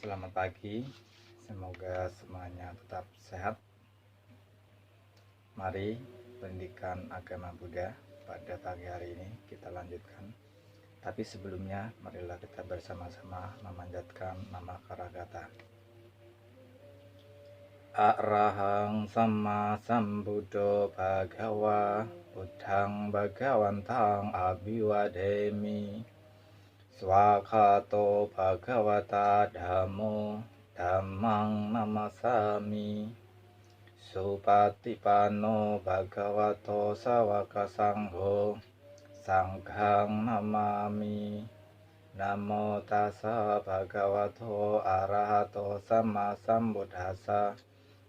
Selamat pagi, semoga semuanya tetap sehat. Mari pendidikan agama Buddha pada pagi hari ini kita lanjutkan. Tapi sebelumnya, marilah kita bersama-sama memanjatkan nama Karagata. Arahang Sama Sambuddho Bhagawa Buddhang Bhagawantang Abhiwademi Swakato Bhagavata Dhammo Dhammang Namasami Supatipanno Bhagavato Sawaka Sangho Sanghang Namami. Namo tassa Bhagavato Arahato Sama Sambuddhassa.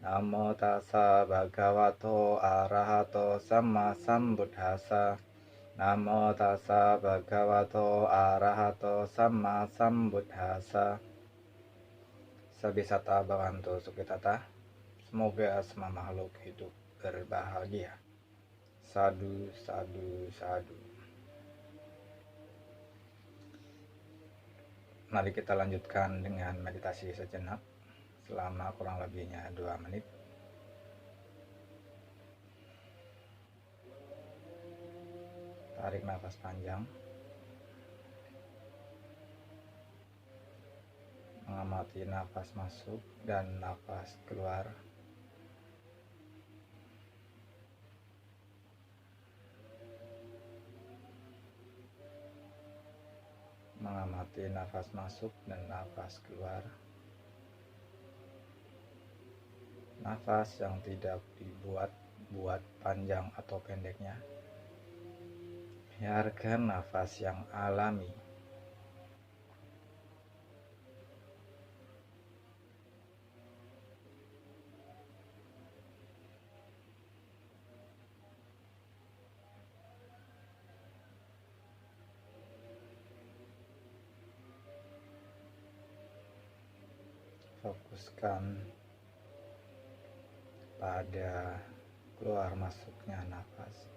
Namo tassa Bhagavato Arahato Sama Sambuddhassa. Namo tassa Bhagavato Arahato Sama Sambuddhassa. Sabisata Bhavantu Sukhitata. Semoga semua makhluk hidup berbahagia. Sadu, sadu, sadu. Mari kita lanjutkan dengan meditasi sejenak selama kurang lebihnya 2 menit. Tarik nafas panjang, mengamati nafas masuk dan nafas keluar. Mengamati nafas masuk dan nafas keluar. Nafas yang tidak dibuat panjang atau pendeknya. Biarkan nafas yang alami. Fokuskan pada keluar masuknya nafas.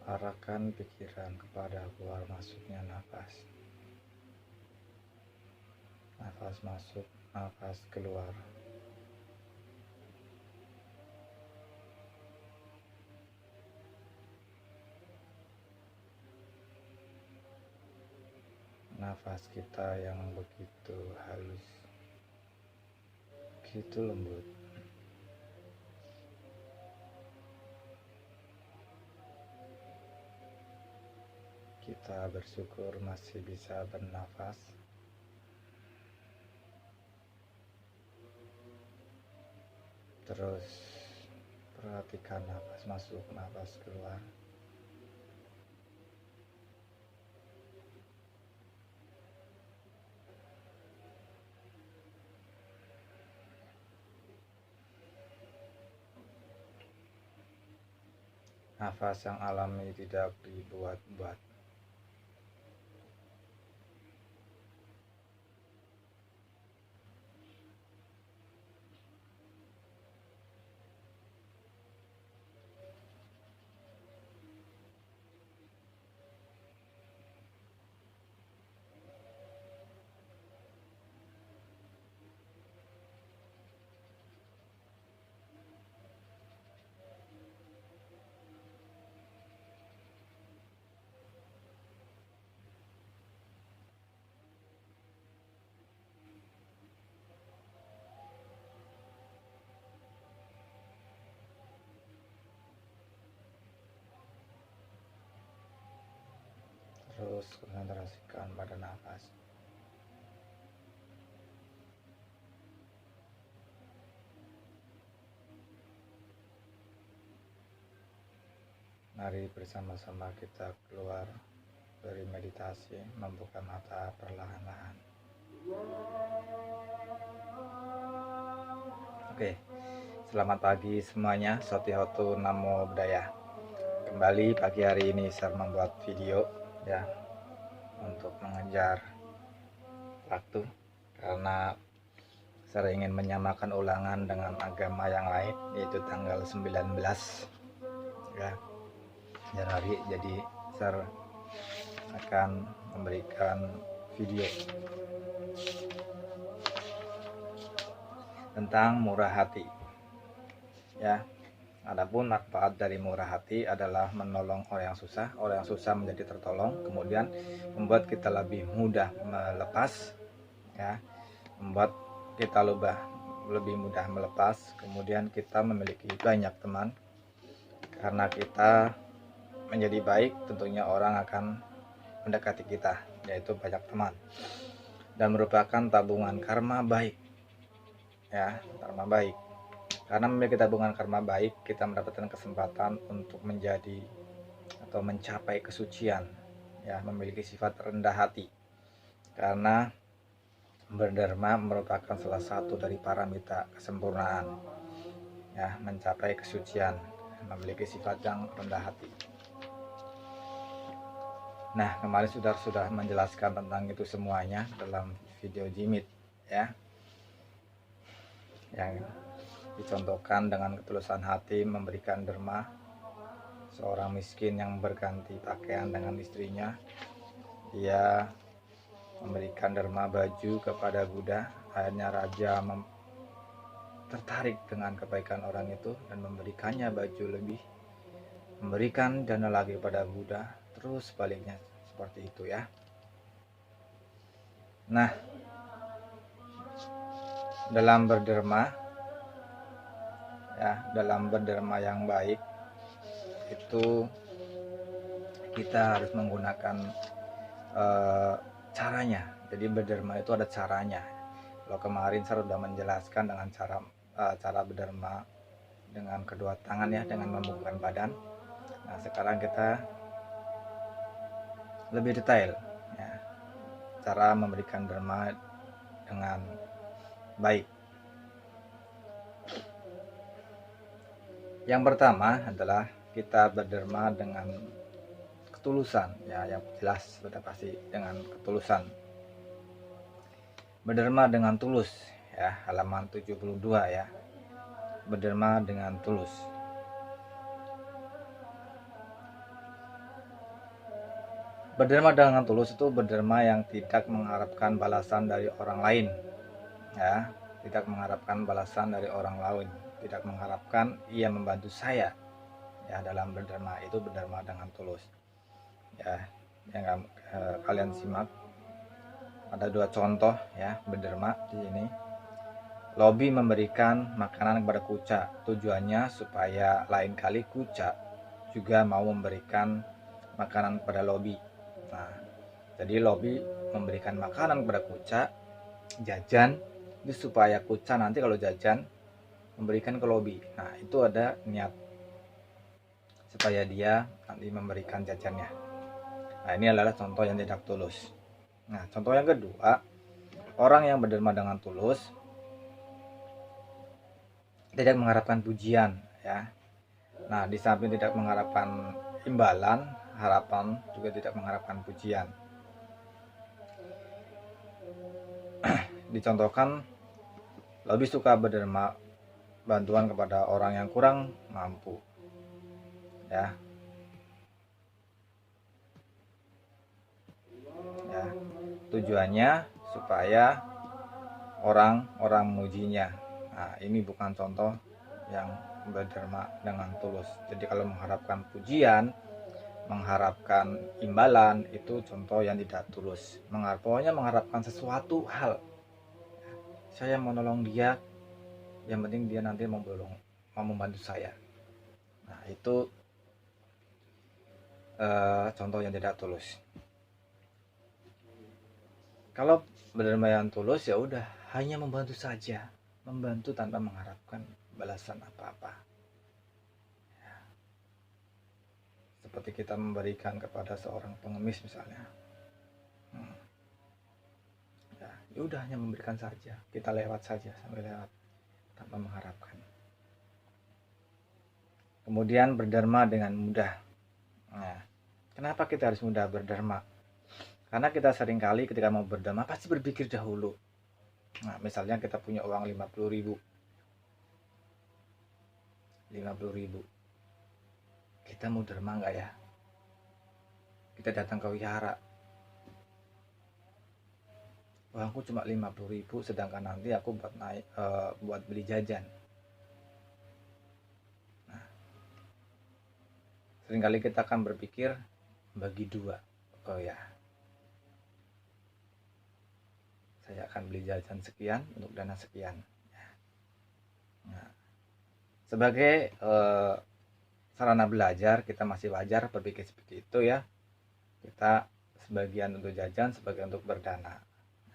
Arahkan pikiran kepada keluar masuknya nafas. Nafas masuk, nafas keluar. Nafas kita yang begitu halus, begitu lembut. Kita bersyukur masih bisa bernafas. Terus perhatikan nafas masuk, nafas keluar. Nafas yang alami tidak dibuat-buat. Terus konsentrasikan pada nafas. Mari bersama-sama kita keluar dari meditasi, membuka mata perlahan-lahan. Oke, selamat pagi semuanya. Sotihotu Namo Buddhaya. Kembali pagi hari ini saya membuat video ya untuk mengejar waktu, karena Saya ingin menyamakan ulangan dengan agama yang lain, yaitu tanggal 19 ya, Januari. Jadi saya akan memberikan video tentang murah hati ya. Adapun manfaat dari murah hati adalah menolong orang yang susah menjadi tertolong, kemudian membuat kita lebih mudah melepas ya, membuat kita lebih mudah melepas, kemudian kita memiliki banyak teman. Karena kita menjadi baik, tentunya orang akan mendekati kita, yaitu banyak teman, dan merupakan tabungan karma baik ya, karma baik. Karena memiliki tabungan karma baik, kita mendapatkan kesempatan untuk menjadi atau mencapai kesucian ya, memiliki sifat rendah hati. Karena berderma merupakan salah satu dari paramita kesempurnaan ya, mencapai kesucian, memiliki sifat yang rendah hati. Nah, kemarin sudah menjelaskan tentang itu semuanya dalam video jimit ya, yang dicontohkan dengan ketulusan hati memberikan derma. Seorang miskin yang berganti pakaian dengan istrinya, dia memberikan derma baju kepada Buddha. Akhirnya raja tertarik dengan kebaikan orang itu dan memberikannya baju lebih, memberikan dana lagi kepada Buddha, terus sebaliknya seperti itu ya. Nah, dalam berderma ya, dalam berderma yang baik itu kita harus menggunakan caranya. Jadi berderma itu ada caranya. Kalau kemarin saya sudah menjelaskan dengan cara berderma dengan kedua tangan ya, dengan membungkukkan badan. Nah, sekarang kita lebih detail ya, cara memberikan derma dengan baik. Yang pertama adalah kita berderma dengan ketulusan ya, yang jelas sudah pasti dengan ketulusan. Berderma dengan tulus ya, halaman 72 ya. Berderma dengan tulus. Berderma dengan tulus itu berderma yang tidak mengharapkan balasan dari orang lain ya, tidak mengharapkan balasan dari orang lain, tidak mengharapkan ia membantu saya ya. Dalam berderma itu berderma dengan tulus ya, yang kalian simak. Ada dua contoh ya berderma di sini. Lobi memberikan makanan kepada kuca, tujuannya supaya lain kali kuca juga mau memberikan makanan kepada Lobi. Nah, jadi Lobi memberikan makanan kepada kuca, jajan, itu supaya kuca nanti kalau jajan memberikan ke Lobi. Nah, itu ada niat supaya dia nanti memberikan jajannya. Nah, ini adalah contoh yang tidak tulus. Nah, contoh yang kedua, orang yang berderma dengan tulus tidak mengharapkan pujian ya. Nah, di samping tidak mengharapkan imbalan, harapan juga tidak mengharapkan pujian. Dicontohkan, lebih suka berderma bantuan kepada orang yang kurang mampu ya. Ya, tujuannya supaya orang-orang memujinya. Nah, ini bukan contoh yang berderma dengan tulus. Jadi kalau mengharapkan pujian, mengharapkan imbalan, itu contoh yang tidak tulus. Pokoknya mengharapkan sesuatu hal. Saya mau nolong dia, yang penting dia nanti mau membantu saya. Nah, itu contoh yang tidak tulus. Kalau berderma yang tulus ya udah, hanya membantu saja, membantu tanpa mengharapkan balasan apa-apa ya. Seperti kita memberikan kepada seorang pengemis misalnya, ya udah, hanya memberikan saja, kita lewat saja, sambil lewat tanpa mengharapkan. Kemudian berderma dengan mudah. Nah, kenapa kita harus mudah berderma? Karena kita seringkali ketika mau berderma pasti berpikir dahulu. Nah, misalnya kita punya uang 50.000. Kita mau derma nggak ya? Kita datang ke wihara, uangku cuma 50.000, sedangkan nanti aku buat beli jajan. Nah, seringkali kita akan berpikir bagi dua. Oh ya, saya akan beli jajan sekian untuk dana sekian. Nah, sebagai sarana belajar, kita masih wajar berpikir seperti itu ya. Kita sebagian untuk jajan, sebagian untuk berdana.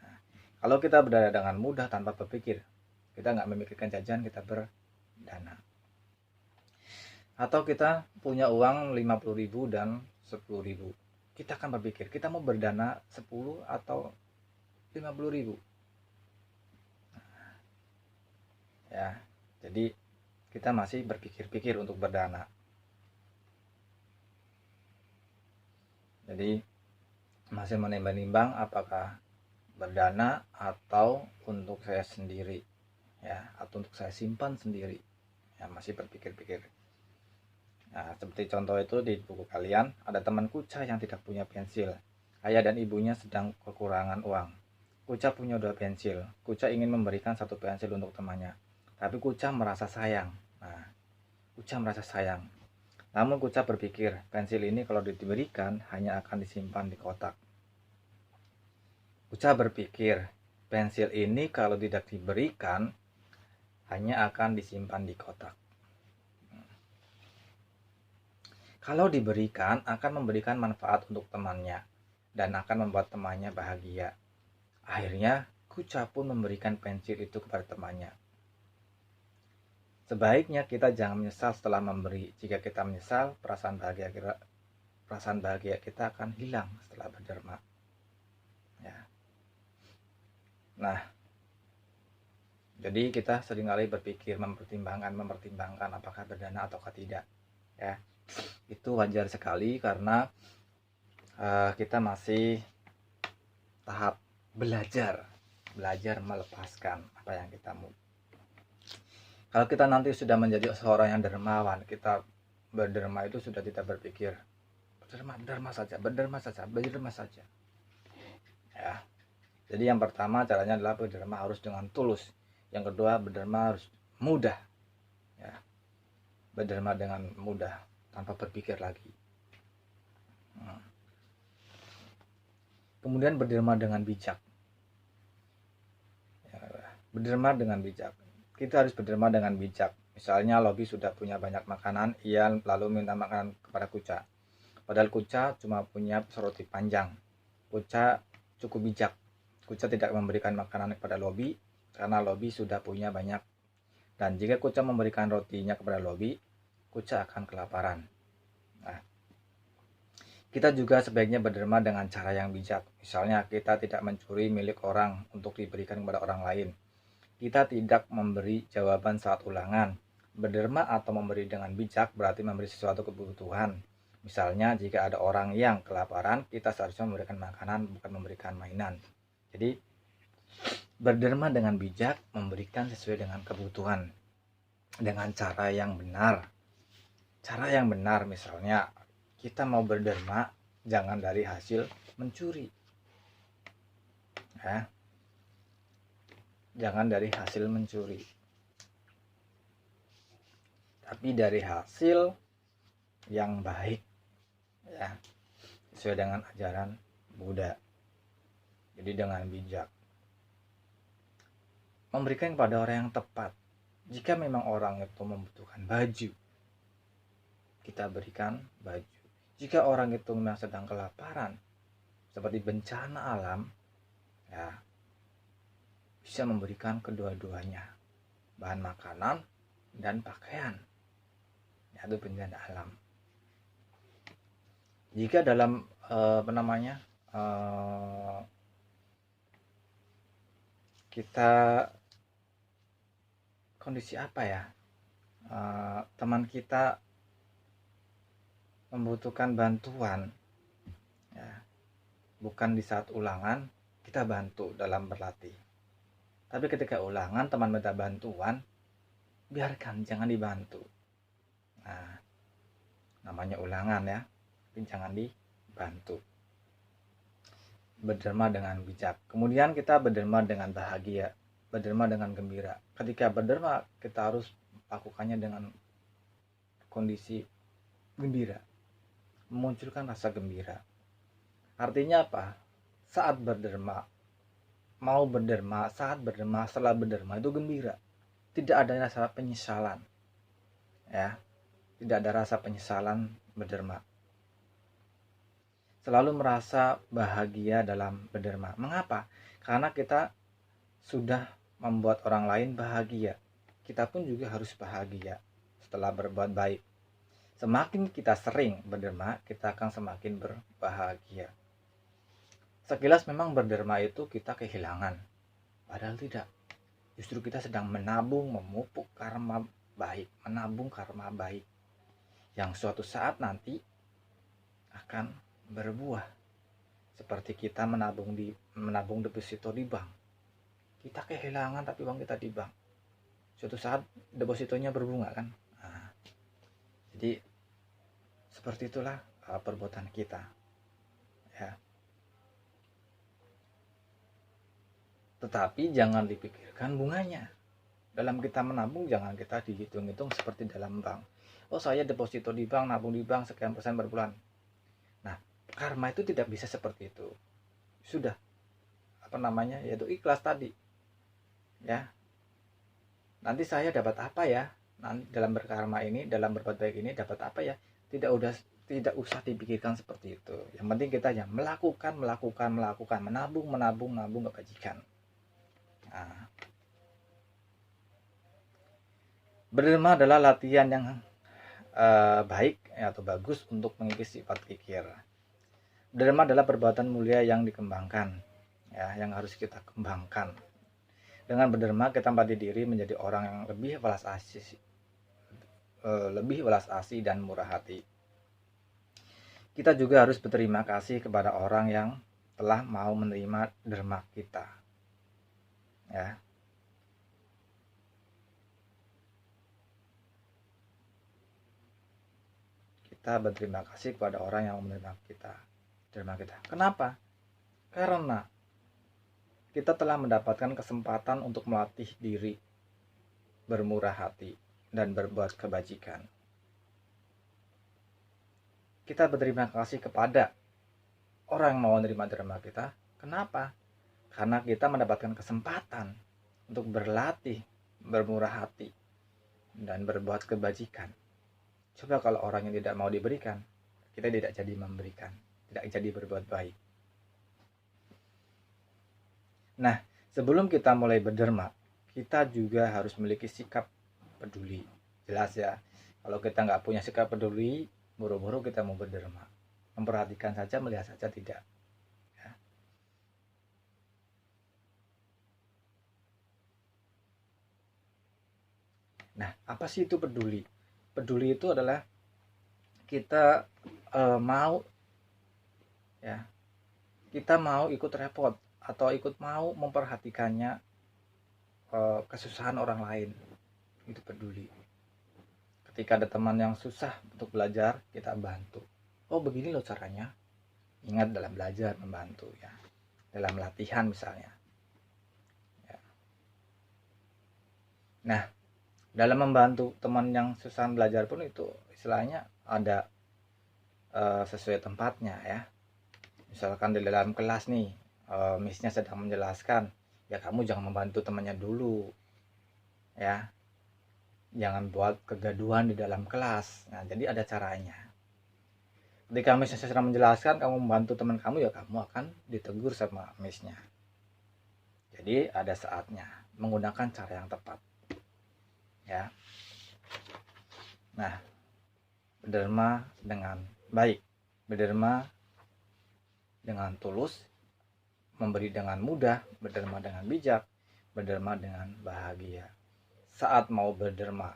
Nah, kalau kita berdana dengan mudah tanpa berpikir, kita nggak memikirkan jajan, kita berdana. Atau kita punya uang 50.000 dan 10.000, kita akan berpikir kita mau berdana 10 atau 50.000. Ya, jadi kita masih berpikir-pikir untuk berdana. Jadi masih menimbang-nimbang apakah berdana atau untuk saya sendiri, ya, atau untuk saya simpan sendiri. Ya, masih berpikir-pikir. Nah, seperti contoh itu di buku kalian, ada teman Kuca yang tidak punya pensil. Ayah dan ibunya sedang kekurangan uang. Kuca punya 2 pensil. Kuca ingin memberikan 1 pensil untuk temannya. Tapi Kuca merasa sayang. Nah, Kuca merasa sayang. Namun Kuca berpikir, pensil ini kalau diberikan hanya akan disimpan di kotak. Kuca berpikir, pensil ini kalau tidak diberikan hanya akan disimpan di kotak. Kalau diberikan, akan memberikan manfaat untuk temannya dan akan membuat temannya bahagia. Akhirnya, Kuca pun memberikan pensil itu kepada temannya. Sebaiknya kita jangan menyesal setelah memberi. Jika kita menyesal, perasaan bahagia kita akan hilang setelah berderma. Ya. Nah, jadi kita seringkali berpikir, mempertimbangkan apakah berdana ataukah tidak. Ya. Itu wajar sekali karena kita masih tahap belajar melepaskan apa yang kita mau. Kalau kita nanti sudah menjadi seorang yang dermawan, kita berderma itu sudah tidak berpikir berderma saja. Ya. Jadi yang pertama caranya adalah berderma harus dengan tulus. Yang kedua, berderma harus mudah. Ya. Berderma dengan mudah tanpa berpikir lagi. Kemudian berderma dengan bijak. Ya, berderma dengan bijak. Kita harus berderma dengan bijak. Misalnya Lobby sudah punya banyak makanan, ia lalu minta makanan kepada Kuca. Padahal Kuca cuma punya seroti panjang. Kuca cukup bijak. Kuca tidak memberikan makanan kepada Lobby karena Lobby sudah punya banyak. Dan jika Kuca memberikan rotinya kepada Lobby, Kuca akan kelaparan. Nah, kita juga sebaiknya berderma dengan cara yang bijak. Misalnya kita tidak mencuri milik orang untuk diberikan kepada orang lain. Kita tidak memberi jawaban saat ulangan. Berderma atau memberi dengan bijak berarti memberi sesuatu kebutuhan. Misalnya jika ada orang yang kelaparan, kita seharusnya memberikan makanan, bukan memberikan mainan. Jadi berderma dengan bijak, memberikan sesuai dengan kebutuhan dengan cara yang benar. Cara yang benar misalnya kita mau berderma jangan dari hasil mencuri. Ya. Jangan dari hasil mencuri. Tapi dari hasil yang baik. Ya. Sesuai dengan ajaran Buddha. Jadi dengan bijak. Memberikan kepada orang yang tepat. Jika memang orang itu membutuhkan baju, kita berikan baju. Jika orang itu memang sedang kelaparan, seperti bencana alam, ya, bisa memberikan kedua-duanya, bahan makanan dan pakaian. Yaitu bencana alam. Jika dalam kita kondisi apa ya, teman kita membutuhkan bantuan, ya, bukan di saat ulangan, kita bantu dalam berlatih. Tapi ketika ulangan teman minta bantuan, biarkan, jangan dibantu. Nah, namanya ulangan ya, tapi jangan dibantu. Berderma dengan bijak. Kemudian kita berderma dengan bahagia, berderma dengan gembira. Ketika berderma, kita harus lakukannya dengan kondisi gembira, memunculkan rasa gembira. Artinya apa? Saat berderma, mau berderma, saat berderma, setelah berderma itu gembira. Tidak ada rasa penyesalan. Ya, tidak ada rasa penyesalan berderma. Selalu merasa bahagia dalam berderma. Mengapa? Karena kita sudah membuat orang lain bahagia. Kita pun juga harus bahagia setelah berbuat baik. Semakin kita sering berderma, kita akan semakin berbahagia. Sekilas memang berderma itu kita kehilangan, padahal tidak. Justru kita sedang menabung, memupuk karma baik, menabung karma baik yang suatu saat nanti akan berbuah. Seperti kita menabung deposito di bank. Kita kehilangan tapi uang kita di bank. Suatu saat depositonya berbunga kan. Nah, jadi seperti itulah perbuatan kita. Ya. Tetapi jangan dipikirkan bunganya. Dalam kita menabung jangan kita dihitung-hitung seperti dalam bank. Oh, saya deposito di bank, nabung di bank sekian persen per bulan. Nah, karma itu tidak bisa seperti itu. Sudah yaitu ikhlas tadi. Ya. Nanti saya dapat apa ya? Nanti dalam berkarma ini, dalam berbuat baik ini dapat apa ya? Tidak usah dipikirkan seperti itu. Yang penting kita hanya melakukan, menabung kebajikan. Nah, berderma adalah latihan yang baik atau bagus untuk mengikis sifat kikir. Berderma adalah perbuatan mulia yang dikembangkan, ya, yang harus kita kembangkan. Dengan berderma kita melatih diri menjadi orang yang lebih welas asih dan murah hati. Kita juga harus berterima kasih kepada orang yang telah mau menerima derma kita. Ya. Kita berterima kasih kepada orang yang menerima derma kita. Kenapa? Karena kita telah mendapatkan kesempatan untuk melatih diri bermurah hati dan berbuat kebajikan. Kita berterima kasih kepada orang yang mau menerima derma kita. Kenapa? Karena kita mendapatkan kesempatan untuk berlatih bermurah hati dan berbuat kebajikan. Coba kalau orang yang tidak mau diberikan, kita tidak jadi memberikan, tidak jadi berbuat baik. Nah, sebelum kita mulai berderma, kita juga harus memiliki sikap peduli. Jelas ya, kalau kita nggak punya sikap peduli, buru-buru kita mau berderma. Memperhatikan saja, melihat saja tidak. Ya. Nah, apa sih itu peduli? Peduli itu adalah kita mau ikut repot atau ikut mau memperhatikannya kesusahan orang lain. Itu peduli. Ketika ada teman yang susah untuk belajar, kita bantu. Oh, begini loh caranya. Ingat dalam belajar membantu ya. Dalam latihan misalnya. Ya. Nah, dalam membantu teman yang susah belajar pun itu istilahnya ada sesuai tempatnya ya. Misalkan di dalam kelas nih, miss-nya sedang menjelaskan, ya kamu jangan membantu temannya dulu ya, jangan buat kegaduhan di dalam kelas. Nah, jadi ada caranya. Ketika miss-nya sedang menjelaskan, kamu membantu teman kamu, ya kamu akan ditegur sama miss-nya. Jadi ada saatnya menggunakan cara yang tepat ya. Nah, berderma dengan baik, berderma dengan tulus, memberi dengan mudah, berderma dengan bijak, berderma dengan bahagia. Saat mau berderma,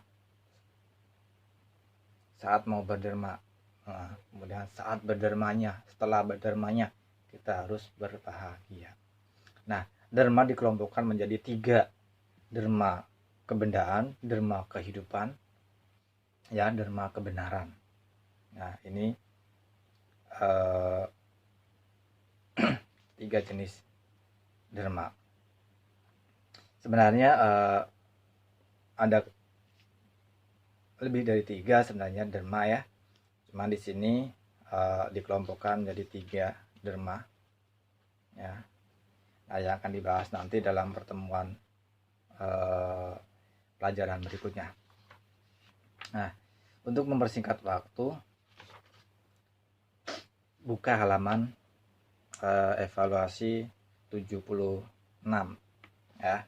nah, kemudian saat berdermanya, setelah berdermanya, kita harus berbahagia. Nah, Dharma dikelompokkan menjadi 3. Dharma kebendaan, dharma kehidupan, ya, dharma kebenaran. Nah, ini 3 jenis dharma. Sebenarnya ada lebih dari 3 sebenarnya dharma ya. Cuma di sini dikelompokkan menjadi 3 dharma. Ya. Nah, yang akan dibahas nanti dalam pertemuan pelajaran berikutnya. Nah, untuk mempersingkat waktu, buka halaman evaluasi 76 ya.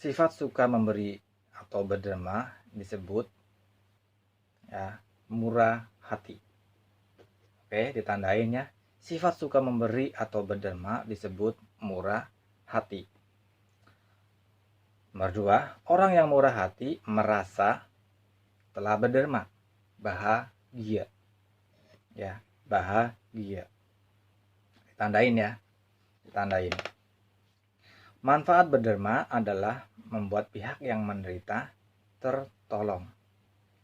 Sifat suka memberi atau berderma disebut ya murah hati. Oke, ditandain ya. Sifat suka memberi atau berderma disebut murah hati. Nomor 2, orang yang murah hati merasa telah berderma, bahagia. Ya, bahagia. Ditandain ya. Ditandain. Manfaat berderma adalah membuat pihak yang menderita tertolong.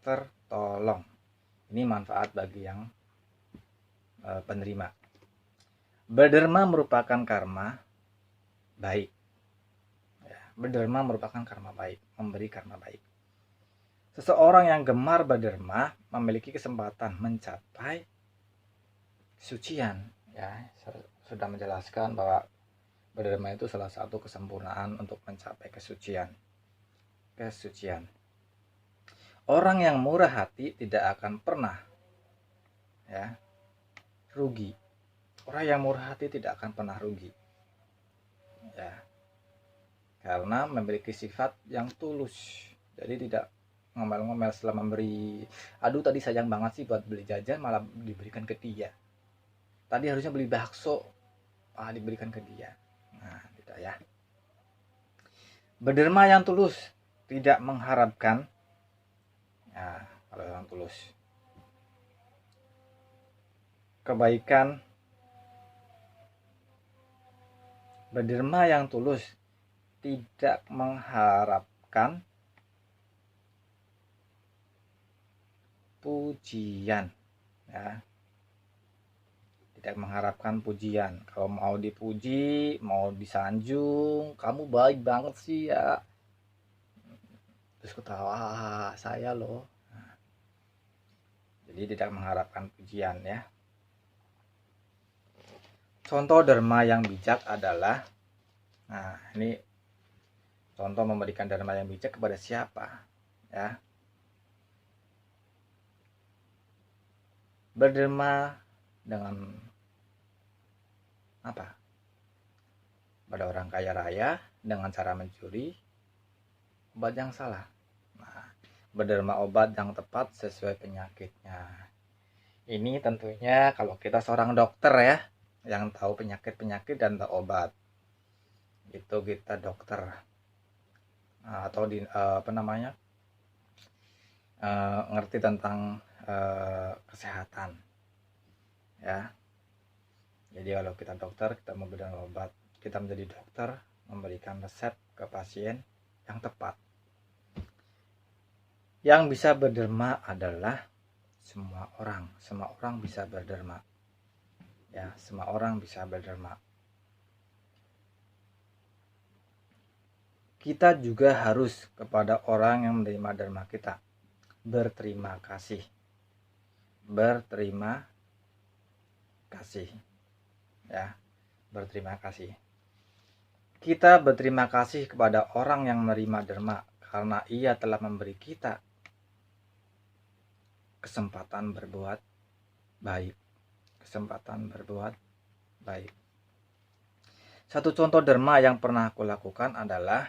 Tertolong. Ini manfaat bagi yang penerima. Berderma merupakan karma baik. Ya, berderma merupakan karma baik, memberi karma baik. Seseorang yang gemar berderma memiliki kesempatan mencapai kesucian. Ya, sudah menjelaskan bahwa berderma itu salah satu kesempurnaan untuk mencapai kesucian. Kesucian. Orang yang murah hati tidak akan pernah ya rugi. Orang yang murah hati tidak akan pernah rugi. Ya. Karena memiliki sifat yang tulus. Jadi tidak ngomel-ngomel setelah memberi. Aduh, tadi sayang banget sih buat beli jajan malah diberikan ke dia. Tadi harusnya beli bakso, diberikan ke dia. Nah, tidak ya. Berderma yang tulus, tidak mengharapkan. Ya, kalau yang tulus. Kebaikan. Berderma yang tulus, tidak mengharapkan pujian. Ya. Tidak mengharapkan pujian. Kalau mau dipuji, mau disanjung, kamu baik banget sih ya. Terus ketawa, saya loh. Nah, jadi tidak mengharapkan pujian ya. Contoh dharma yang bijak adalah, nah ini contoh memberikan dharma yang bijak kepada siapa ya. Berderma dengan apa? Pada orang kaya raya dengan cara mencuri obat yang salah. Nah, berderma obat yang tepat sesuai penyakitnya. Ini tentunya kalau kita seorang dokter ya, yang tahu penyakit-penyakit dan tahu obat. Itu kita dokter. Nah, atau ngerti tentang kesehatan. Ya. Jadi kalau kita dokter, kita memberikan obat. Kita menjadi dokter, memberikan resep ke pasien yang tepat. Yang bisa berderma adalah semua orang bisa berderma. Ya, semua orang bisa berderma. Kita juga harus kepada orang yang menerima dharma kita berterima kasih. Berterima kasih. Ya, berterima kasih. Kita berterima kasih kepada orang yang menerima dharma karena ia telah memberi kita kesempatan berbuat baik. Kesempatan berbuat baik. Satu contoh dharma yang pernah aku lakukan adalah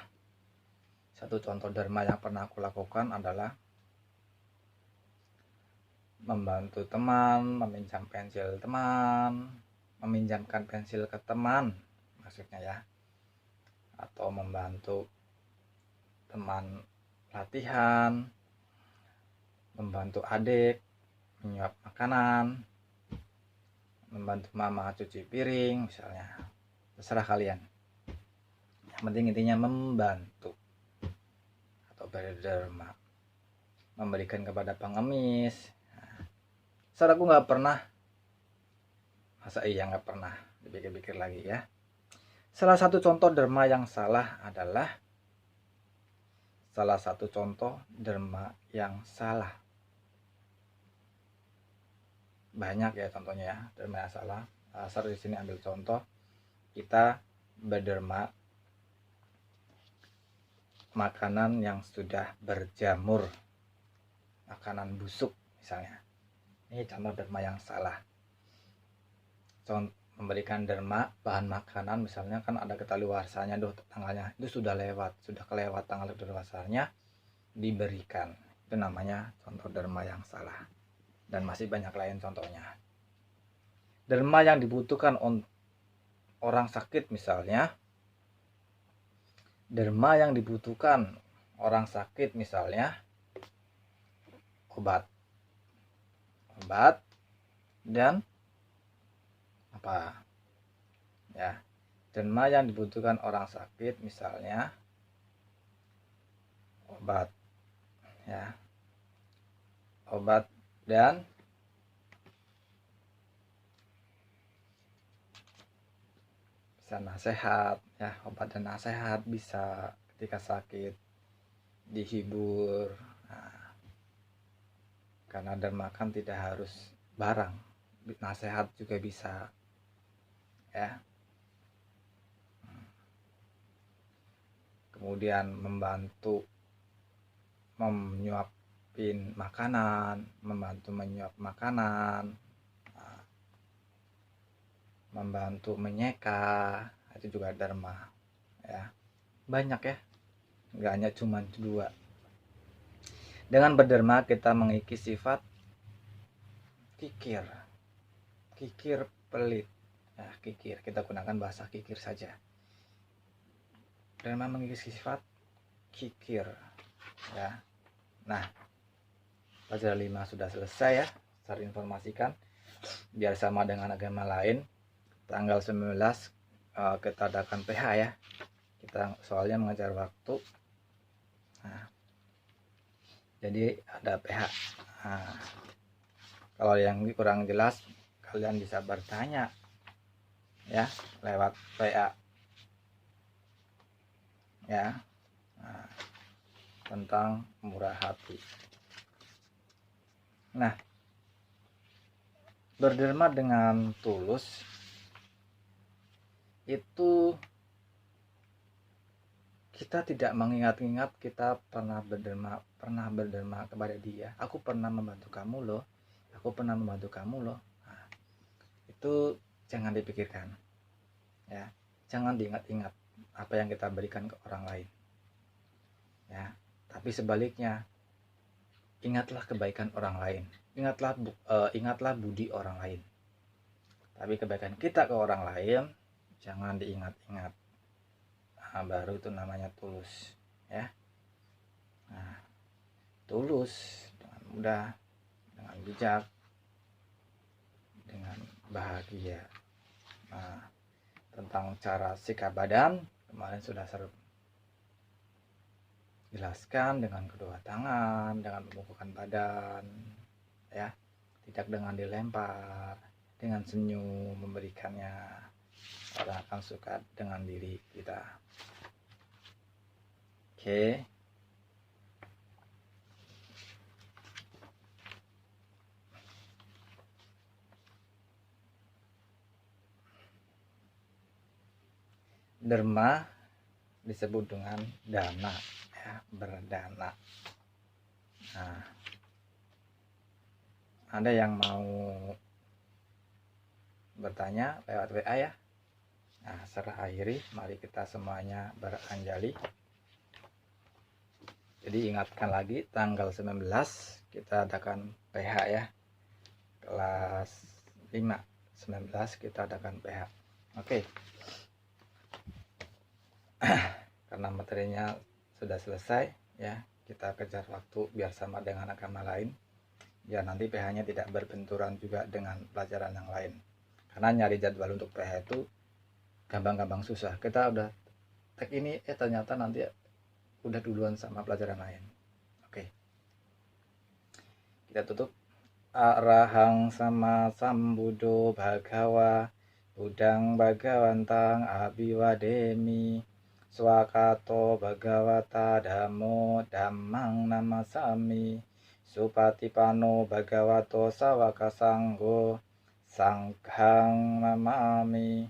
membantu teman, meminjam pensil teman, meminjamkan pensil ke teman maksudnya ya, atau membantu teman latihan, membantu adik menyuap makanan. membantu mama cuci piring misalnya, terserah kalian, yang penting intinya membantu atau berderma, memberikan kepada pengemis. Saudaraku nggak pernah, masa iya nggak pernah, dipikir-pikir lagi ya. Salah satu contoh derma yang salah adalah banyak ya contohnya ya derma yang salah. Asal di sini ambil contoh, kita berderma makanan yang sudah berjamur, makanan busuk misalnya. Ini contoh derma yang salah. Memberikan derma bahan makanan misalnya kan ada kadaluarsanya tanggalnya, itu sudah kelewat tanggal kadaluarsanya, diberikan. Itu namanya contoh derma yang salah. Dan masih banyak lain contohnya. Derma yang dibutuhkan orang sakit misalnya, obat dan apa ya, derma yang dibutuhkan orang sakit misalnya obat ya, obat dan bisa nasihat ya, obat dan nasihat bisa ketika sakit, dihibur. Nah, karena derma kan tidak harus barang, nasihat juga bisa ya. Kemudian membantu menyuapin makanan, menyuap makanan, membantu menyeka, itu juga derma ya. Banyak ya, nggak hanya cuma 2. Dengan berderma kita mengikis sifat kikir pelit ya, kikir, kita gunakan bahasa kikir saja. Derma mengikis sifat kikir ya. Nah, pelajaran 5 sudah selesai ya, saya informasikan biar sama dengan agama lain. Tanggal 19 kita adakan PH ya, kita soalnya mengejar waktu. Nah, jadi ada PH. Nah, kalau yang kurang jelas kalian bisa bertanya ya lewat PA ya. Nah, tentang murah hati. Nah, berderma dengan tulus itu kita tidak mengingat-ingat kita pernah berderma kepada dia. Aku pernah membantu kamu loh, Nah, itu jangan dipikirkan ya, jangan diingat-ingat apa yang kita berikan ke orang lain ya. Tapi sebaliknya, ingatlah kebaikan orang lain, ingatlah budi orang lain. Tapi kebaikan kita ke orang lain jangan diingat-ingat. Nah, baru itu namanya tulus ya. Nah, tulus dengan mudah, dengan bijak, dengan bahagia. Nah, tentang cara sikap badan kemarin sudah jelaskan, dengan kedua tangan, dengan membukukan badan ya, tidak dengan dilempar, dengan senyum memberikannya. Orang akan suka dengan diri kita. Oke. Derma disebut dengan dana ya, berdana. Nah, ada yang mau bertanya lewat WA ya. Nah, setelah akhiri, mari kita semuanya beranjali. Jadi ingatkan lagi, tanggal 19 kita adakan PH ya, kelas 5 19 kita adakan PH. Oke. Karena materinya sudah selesai ya, kita kejar waktu biar sama dengan agama lain, biar nanti PH-nya tidak berbenturan juga dengan pelajaran yang lain. Karena nyari jadwal untuk PH itu gampang-gampang susah. Kita udah tag ini, ternyata nanti udah duluan sama pelajaran lain. Oke, kita tutup. Arahang sama sambudo bhagawa Budang Bhagawantang Abiwademi Swakato Bhagawata Dhammo Dhammang Namasami Supatipano Bhagavato Sawaka Sanggo Sanghang Namami.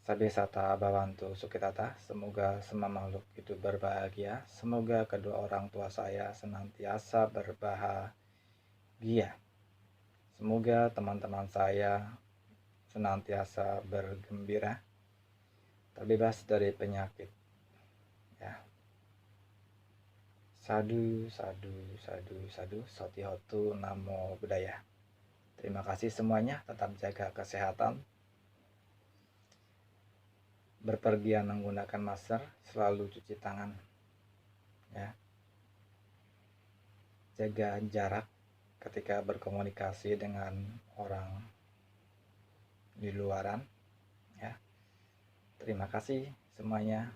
Sabesata Bhavantu Sukhitata. Semoga semua makhluk hidup berbahagia. Semoga kedua orang tua saya senantiasa berbahagia. Semoga teman-teman saya senantiasa bergembira, terbebas dari penyakit. Ya. Sadu, sadu, sadu, sadu, Sotihotu, Namo Buddhaya. Terima kasih semuanya, tetap jaga kesehatan. Berpergian menggunakan masker, selalu cuci tangan. Ya. Jaga jarak ketika berkomunikasi dengan orang di luaran. Ya. Terima kasih semuanya.